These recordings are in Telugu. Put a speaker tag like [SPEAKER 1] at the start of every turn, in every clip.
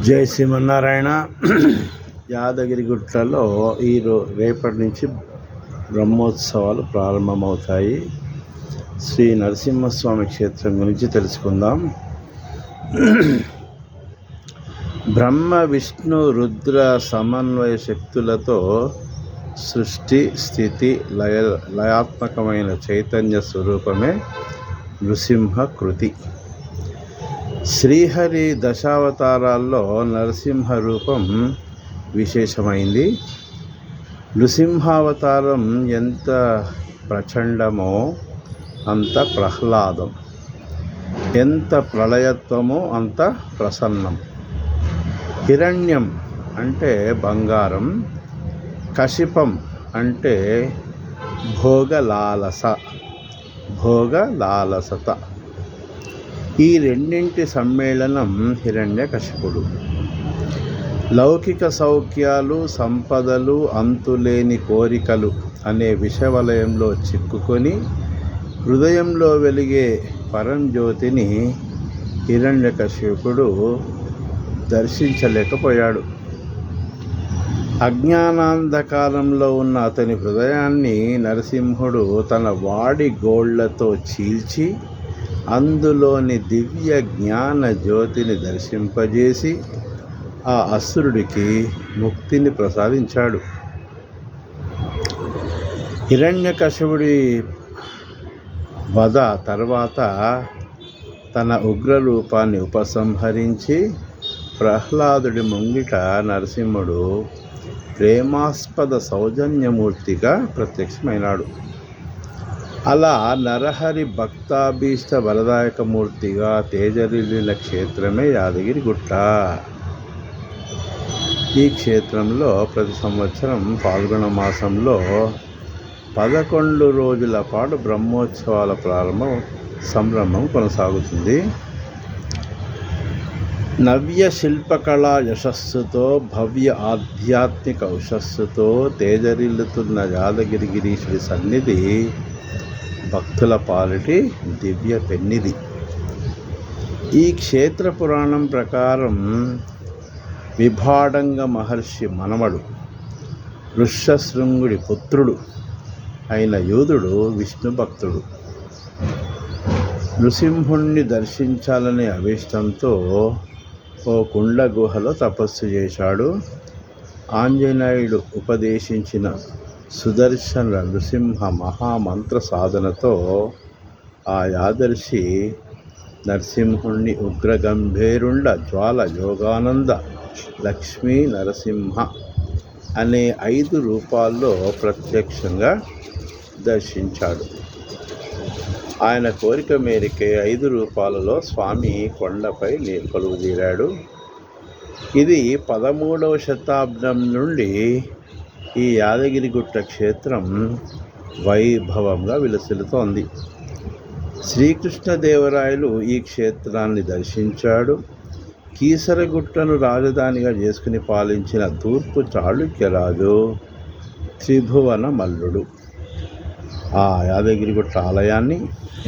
[SPEAKER 1] జై శ్రీమన్నారాయణ. యాదగిరిగుట్టలో రేపటి నుంచి బ్రహ్మోత్సవాలు ప్రారంభమవుతాయి. శ్రీ నరసింహస్వామి క్షేత్రం గురించి తెలుసుకుందాం. బ్రహ్మ విష్ణు రుద్ర సమన్వయ శక్తులతో సృష్టి స్థితి లయాత్మకమైన చైతన్య స్వరూపమే నృసింహ కృతి. శ్రీహరి దశావతారాల్లో నరసింహ రూపం విశేషమైంది. నృసింహావతారం ఎంత ప్రచండమో అంత ప్రహ్లాదం, ఎంత ప్రళయత్వమో అంత ప్రసన్నం. హిరణ్యం అంటే బంగారం, కశిపం అంటే భోగలాలసత. ఈ రెండింటి సమ్మేళనం హిరణ్యకశిపుడు. లౌకిక సౌఖ్యాలు, సంపదలు, అంతులేని కోరికలు అనే విషవలయంలో చిక్కుకొని హృదయంలో వెలిగే పరంజ్యోతిని హిరణ్యకశిపుడు దర్శించలేకపోయాడు. అజ్ఞానాంధకారంలో ఉన్న అతని హృదయాన్ని నరసింహుడు తన వాడి గోళ్లతో చీల్చి అందులోని దివ్య జ్ఞాన జ్యోతిని దర్శింపజేసి ఆ అసురుడికి ముక్తిని ప్రసాదించాడు. హిరణ్యకశిపుడి వధ తర్వాత తన ఉగ్రరూపాన్ని ఉపసంహరించి ప్రహ్లాదుడి ముంగిట నరసింహుడు ప్రేమాస్పద సౌజన్యమూర్తిగా ప్రత్యక్షమైనాడు. అలా నరహరి భక్తాభీష్ట వరదాయకమూర్తిగా తేజరిల్లిన క్షేత్రమే యాదగిరిగుట్ట. ఈ క్షేత్రంలో ప్రతి సంవత్సరం పాల్గొన మాసంలో 11 రోజుల పాటు బ్రహ్మోత్సవాల సంరంభం కొనసాగుతుంది. నవ్య శిల్పకళా యశస్సుతో, భవ్య ఆధ్యాత్మిక ఉషస్సుతో తేజరిల్లుతున్న యాదగిరిగిరీశుడి సన్నిధి భక్తుల పాలిటి దివ్య పెన్నిది. ఈ క్షేత్ర పురాణం ప్రకారం విభాడంగ మహర్షి మనమడు, ఋష్యశృంగుడి పుత్రుడు అయిన యూదుడు విష్ణు భక్తుడు. నృసింహుణ్ణి దర్శించాలనే అభీష్టంతో ఓ కుండ గుహలో తపస్సు చేశాడు. ఆంజనేయుడు ఉపదేశించిన సుదర్శన నృసింహ మహామంత్ర సాధనతో ఆ యాదర్శి నరసింహుణ్ణి ఉగ్రగంభీరుండ జ్వాల యోగానంద లక్ష్మీ నరసింహ అనే 5 రూపాల్లో ప్రత్యక్షంగా దర్శించాడు. ఆయన కోరిక మేరకే 5 రూపాలలో స్వామి కొండపై కొలువుదీరాడు. ఇది 13వ శతాబ్దం నుండి ఈ యాదగిరిగుట్ట క్షేత్రం వైభవంగా విలసిల్లుతోంది. శ్రీకృష్ణదేవరాయలు ఈ క్షేత్రాన్ని దర్శించాడు. కీసరగుట్టను రాజధానిగా చేసుకుని పాలించిన తూర్పు చాళుక్యరాజు త్రిభువన మల్లుడు ఆ యాదగిరిగుట్ట ఆలయాన్ని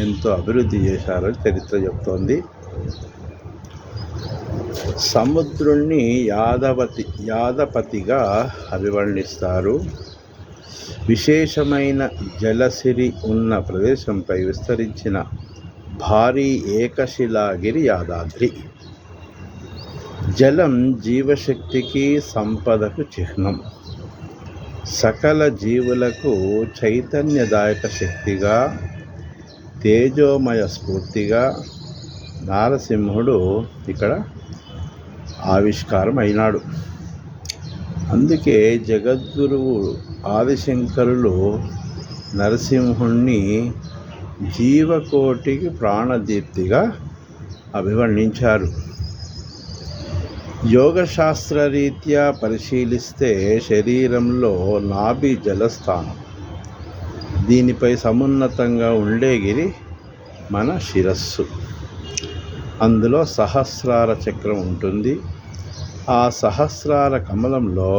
[SPEAKER 1] ఎంతో అభివృద్ధి చేశారని చరిత్ర చెప్తోంది. సముద్రుణ్ణి యాదపతిగా అభివర్ణిస్తారు. విశేషమైన జలసిరి ఉన్న ప్రదేశంపై విస్తరించిన భారీ ఏకశిలాగిరి యాదాద్రి. జలం జీవశక్తికి, సంపదకు చిహ్నం. సకల జీవులకు చైతన్యదాయక శక్తిగా, తేజోమయ స్ఫూర్తిగా నారసింహుడు ఇక్కడ ఆవిష్కారం అయినాడు. అందుకే జగద్గురువు ఆదిశంకరులు నరసింహుణ్ణి జీవకోటికి ప్రాణదీప్తిగా అభివర్ణించారు. యోగశాస్త్రరీత్యా పరిశీలిస్తే శరీరంలో నాభి జలస్థానం. దీనిపై సమున్నతంగా ఉండే గిరి మన శిరస్సు. అందులో సహస్రార చక్రం ఉంటుంది. ఆ సహస్రార కమలంలో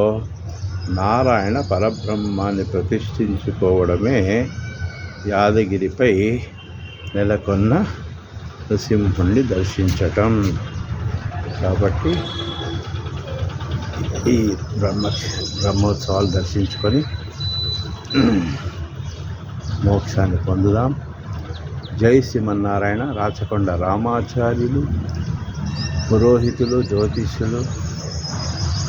[SPEAKER 1] నారాయణ పరబ్రహ్మాన్ని ప్రతిష్ఠించుకోవడమే యాదగిరిపై నెలకొన్న నృసింహుణ్ణి దర్శించటం. కాబట్టి ఈ బ్రహ్మోత్సవాలు దర్శించుకొని మోక్షాన్ని పొందుదాం. జై శ్రీమన్నారాయణ. రాచకొండ రామాచార్యులు, పురోహితులు, జ్యోతిష్యులు,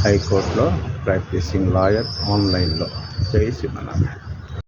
[SPEAKER 1] హైకోర్టులో ప్రాక్టీసింగ్ లాయర్, ఆన్లైన్లో. జై శ్రీమన్నారాయణ.